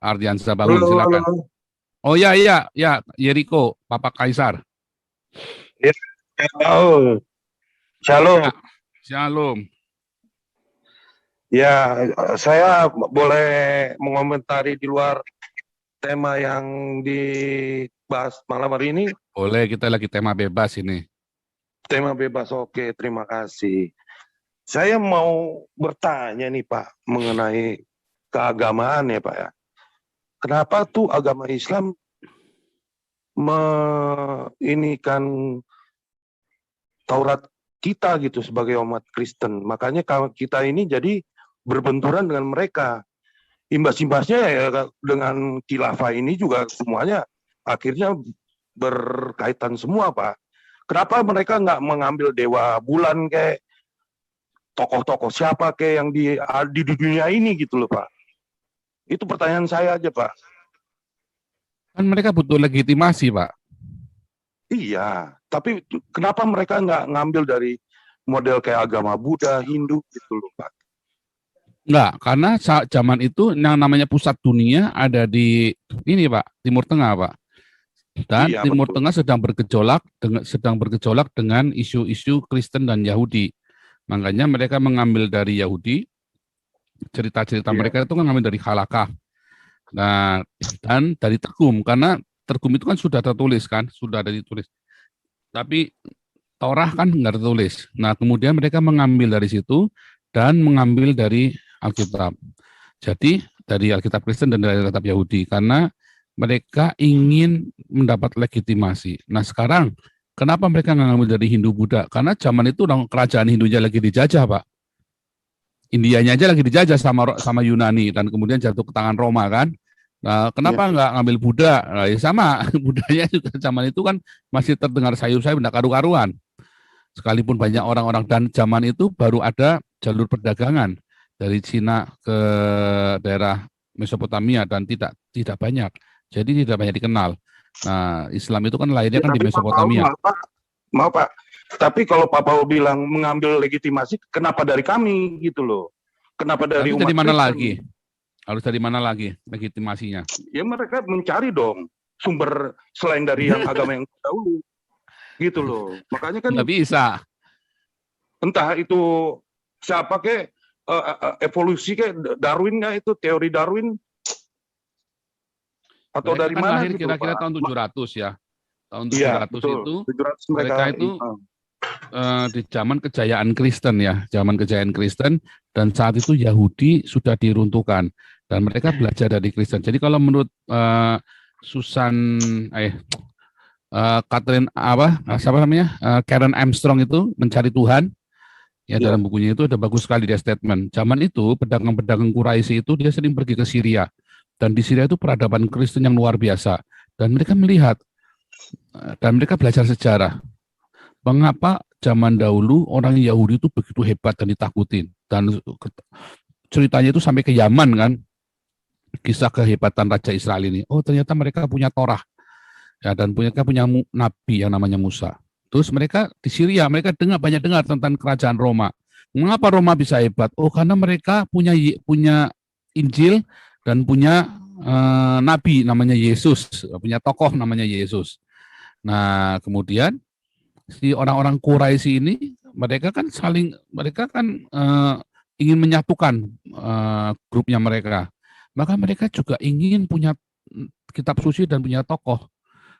Ardiansa Bangun, Halo, silakan. halo. Oh ya, iya, ya, Yeriko, Papa Kaisar. Ya, halo. Shalom. Ya, Shalom. Ya, saya boleh mengomentari di luar tema yang dibahas malam hari ini. Boleh, kita lagi tema bebas ini. Tema bebas, oke, terima kasih. Saya mau bertanya nih Pak, mengenai keagamaan ya Pak ya. Kenapa tuh agama Islam kan Taurat kita gitu sebagai umat Kristen. Makanya kita ini jadi berbenturan dengan mereka. Imbas-imbasnya ya dengan khilafah ini juga semuanya akhirnya berkaitan semua Pak. Kenapa mereka nggak mengambil dewa bulan kayak tokoh-tokoh siapa kayak yang di dunia ini gitu loh Pak. Itu pertanyaan saya aja Pak. Kan mereka butuh legitimasi, Pak. Iya, tapi kenapa mereka nggak ngambil dari model kayak agama Buddha, Hindu gitu loh Pak. Enggak, karena zaman itu yang namanya pusat dunia ada di ini, Pak, Timur Tengah, Pak. Dan Iya, Timur betul. Tengah sedang bergejolak dengan isu-isu Kristen dan Yahudi. Makanya mereka mengambil dari Yahudi, cerita-cerita Iya. mereka itu kan ngambil dari Halakah. Nah, dan dari Tegum, karena Tegum itu kan sudah tertulis kan, sudah ada ditulis. Tapi Torah kan nggak tertulis. Nah, kemudian mereka mengambil dari situ dan mengambil dari Alkitab. Jadi dari Alkitab Kristen dan dari Alkitab Yahudi, karena mereka ingin mendapat legitimasi. Nah, sekarang kenapa mereka nggak ngambil dari Hindu Buddha? Karena zaman itu kerajaan Hindunya lagi dijajah, Pak. Indianya aja lagi dijajah sama Yunani dan kemudian jatuh ke tangan Roma kan. Nah, kenapa nggak ngambil Buddha? Nah, ya sama, Buddhanya juga zaman itu kan masih terdengar sayur-sayur, benda karu-karuan. Sekalipun banyak orang-orang, dan zaman itu baru ada jalur perdagangan dari Cina ke daerah Mesopotamia dan tidak banyak. Jadi tidak banyak dikenal. Nah, Islam itu kan lahirnya Ya, kan di tapi Pak Paul, Mesopotamia. maaf Pak. Tapi kalau Pak Paul bilang mengambil legitimasi, kenapa dari kami gitu loh? Kenapa dari Tapi umat dari mana Kristen? lagi? Harus dari mana lagi legitimasinya? Ya mereka mencari dong sumber selain dari yang agama yang dahulu. Gitu loh. Makanya kan Nggak bisa. entah itu siapa ke evolusi ke Darwin nggak itu teori Darwin atau Mereka dari kan mana lahir gitu kira-kira Pak? tahun 700 ya. Tahun Iya, 700 betul. itu 700 mereka itu di zaman kejayaan Kristen ya, zaman kejayaan Kristen, dan saat itu Yahudi sudah diruntuhkan dan mereka belajar dari Kristen. Jadi kalau menurut Susan Catherine siapa namanya, Karen Armstrong itu mencari Tuhan ya, ya. dalam bukunya itu ada bagus sekali dia statement. Zaman itu pedagang-pedagang Quraisy itu dia sering pergi ke Syria, dan di Syria itu peradaban Kristen yang luar biasa, dan mereka melihat dan mereka belajar sejarah. Mengapa zaman dahulu orang Yahudi itu begitu hebat dan ditakutin, dan ceritanya itu sampai ke Yaman kan, kisah kehebatan Raja Israel ini. Oh, ternyata mereka punya Torah ya, dan mereka punya nabi yang namanya Musa. Terus mereka di Syria, mereka banyak dengar tentang kerajaan Roma. Mengapa Roma bisa hebat? Oh, karena mereka punya Injil dan punya nabi namanya Yesus, punya tokoh namanya Yesus. Nah, kemudian si orang-orang Quraisy ini mereka kan ingin menyatukan grupnya mereka. Maka mereka juga ingin punya kitab suci dan punya tokoh,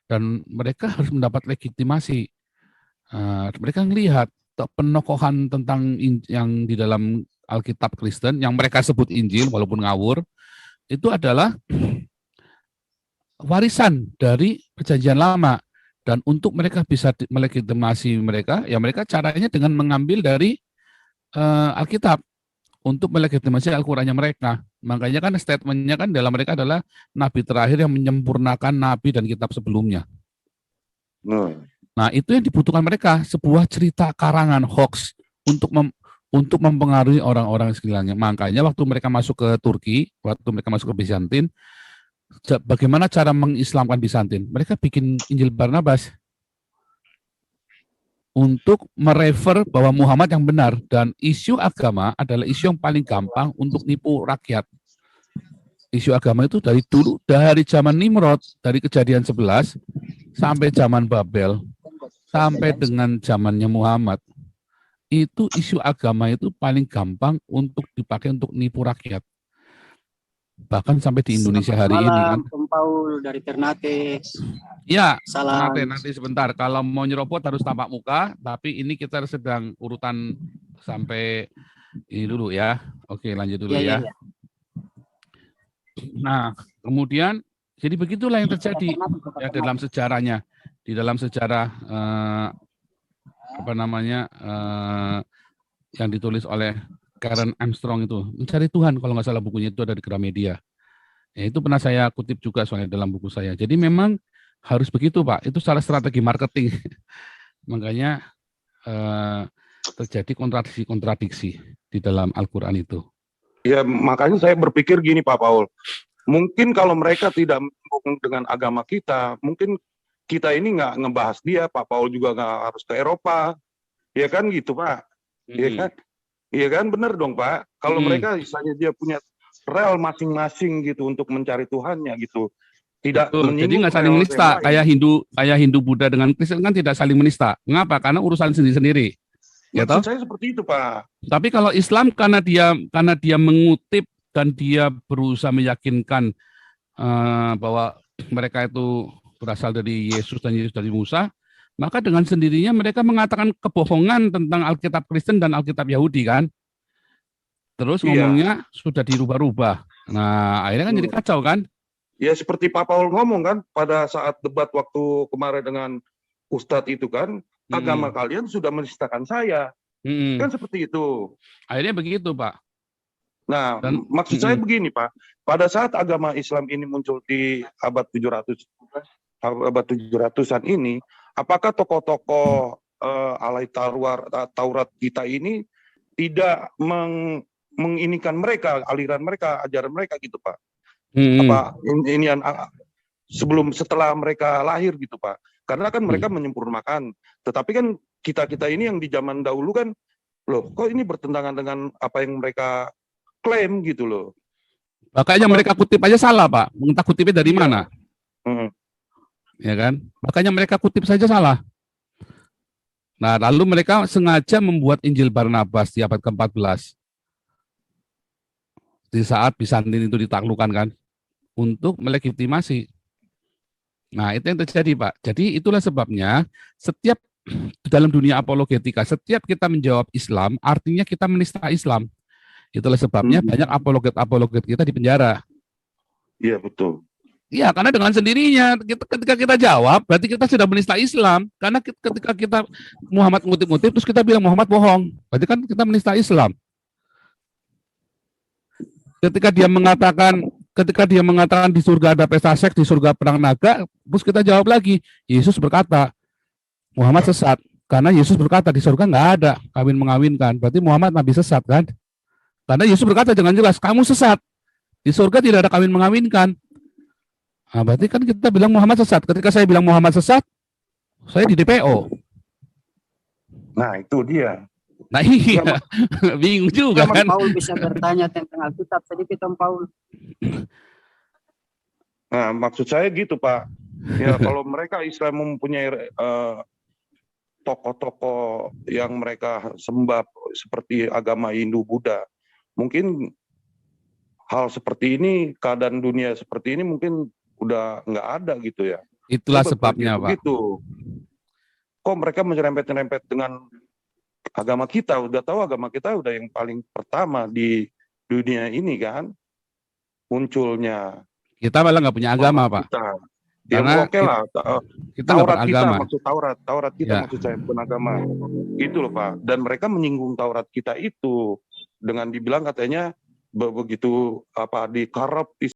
dan mereka harus mendapat legitimasi. Mereka melihat penokohan tentang yang di dalam Alkitab Kristen yang mereka sebut Injil walaupun ngawur, itu adalah warisan dari Perjanjian Lama. Dan untuk mereka bisa melegitimasi mereka, ya mereka caranya dengan mengambil dari Alkitab untuk melegitimasi Al-Qur'annya mereka. Makanya kan statementnya kan dalam mereka adalah nabi terakhir yang menyempurnakan nabi dan kitab sebelumnya. Nah, itu yang dibutuhkan mereka, sebuah cerita karangan hoax untuk mempengaruhi orang-orang sekelilingnya. Makanya waktu mereka masuk ke Turki, waktu mereka masuk ke Bizantin, bagaimana cara mengislamkan Bizantin? Mereka bikin Injil Barnabas untuk merefer bahwa Muhammad yang benar, dan isu agama adalah isu yang paling gampang untuk nipu rakyat. Isu agama itu dari dulu, dari zaman Nimrod, dari Kejadian 11 sampai zaman Babel, sampai dengan zamannya Muhammad. Itu isu agama itu paling gampang untuk dipakai untuk nipu rakyat. Bahkan sampai di Indonesia Selamat hari ini kan. malam, Om Paul dari Ternate. Ya, Salam. nanti sebentar. Kalau mau nyerobot harus tampak muka, tapi ini kita sedang urutan sampai ini dulu ya. Oke, lanjut dulu ya. Nah, kemudian jadi begitulah yang terjadi ya dalam sejarahnya, di dalam sejarah yang ditulis oleh Karen Armstrong itu, Mencari Tuhan, kalau nggak salah bukunya itu ada di Gramedia. Ya, itu pernah saya kutip juga soalnya dalam buku saya. Jadi memang harus begitu, Pak. Itu salah strategi marketing. Makanya terjadi kontradiksi-kontradiksi di dalam Al-Quran itu. Ya, makanya saya berpikir gini, Pak Paul. Mungkin kalau mereka tidak mendukung dengan agama kita, mungkin kita ini nggak ngebahas dia, Pak Paul juga nggak harus ke Eropa. Ya kan gitu, Pak. Iya kan? Iya kan, benar dong, Pak. Kalau mereka misalnya dia punya rel masing-masing gitu untuk mencari Tuhannya gitu. Tidak jadi menyinggung nggak saling rel menista. yang lain. Kayak Hindu Buddha dengan Kristen kan tidak saling menista. Mengapa? Karena urusan sendiri-sendiri. Ya toh? Maksud saya seperti itu, Pak. Tapi kalau Islam karena dia mengutip dan dia berusaha meyakinkan bahwa mereka itu berasal dari Yesus dan Yesus dari Musa, maka dengan sendirinya mereka mengatakan kebohongan tentang Alkitab Kristen dan Alkitab Yahudi kan. Terus ngomongnya sudah dirubah-rubah. Nah, akhirnya kan jadi kacau kan? Ya seperti Pak Paul ngomong kan pada saat debat waktu kemarin dengan Ustadz itu kan, agama kalian sudah menistakan saya. Kan seperti itu. Akhirnya begitu, Pak. Nah, maksud saya begini, Pak. Pada saat agama Islam ini muncul di abad 700-an ini, apakah tokoh-tokoh alai Taurat kita ini tidak menginikan mereka, aliran mereka, ajaran mereka gitu, Pak? Apa ini setelah mereka lahir gitu, Pak? Karena kan mereka menyempurnakan. Tetapi kan kita ini yang di zaman dahulu kan, loh, kok ini bertentangan dengan apa yang mereka klaim gitu loh. Makanya mereka kutip aja salah, Pak. Entah kutipnya dari mana. Ya kan? Makanya mereka kutip saja salah. Nah, lalu mereka sengaja membuat Injil Barnabas di abad ke-14. Di saat Bizantin itu ditaklukkan kan, untuk melegitimasi. Nah, itu yang terjadi, Pak. Jadi itulah sebabnya setiap dalam dunia apologetika, setiap kita menjawab Islam, artinya kita menista Islam. Itulah sebabnya banyak apologet kita di penjara. Iya, betul. Iya, karena dengan sendirinya ketika kita jawab, berarti kita sudah menista Islam. Karena ketika kita Muhammad ngutip-ngutip, terus kita bilang Muhammad bohong, berarti kan kita menista Islam. Ketika dia mengatakan di surga ada pesta seks, di surga perang naga, terus kita jawab lagi, Yesus berkata, Muhammad sesat. Karena Yesus berkata di surga nggak ada kawin mengawinkan, berarti Muhammad nabi sesat kan? Karena Yesus berkata dengan jelas, kamu sesat. Di surga tidak ada kawin mengawinkan. Nah, berarti kan kita bilang Muhammad sesat. Ketika saya bilang Muhammad sesat, saya di DPO. Nah, itu dia. Nah, iya. Bingung juga kan. Paul bisa bertanya tentang Alkitab sedikit, Om Paul. Nah, maksud saya gitu, Pak. Ya, kalau mereka Islam mempunyai tokoh-tokoh yang mereka sembah seperti agama Hindu, Buddha, mungkin hal seperti ini, keadaan dunia seperti ini mungkin udah nggak ada gitu ya. Itulah sebabnya, Pak. Gitu. Kok mereka menyerempet-nyerempet dengan agama kita? Udah tahu agama kita udah yang paling pertama di dunia ini kan munculnya. Kita malah nggak punya agama, Pak. Ya, karena oke lah. Kita nggak Taurat kita beragama. maksud Taurat kita maksud saya bukan agama. Gitu loh, Pak. Dan mereka menyinggung Taurat kita itu dengan dibilang katanya begitu apa di corrupt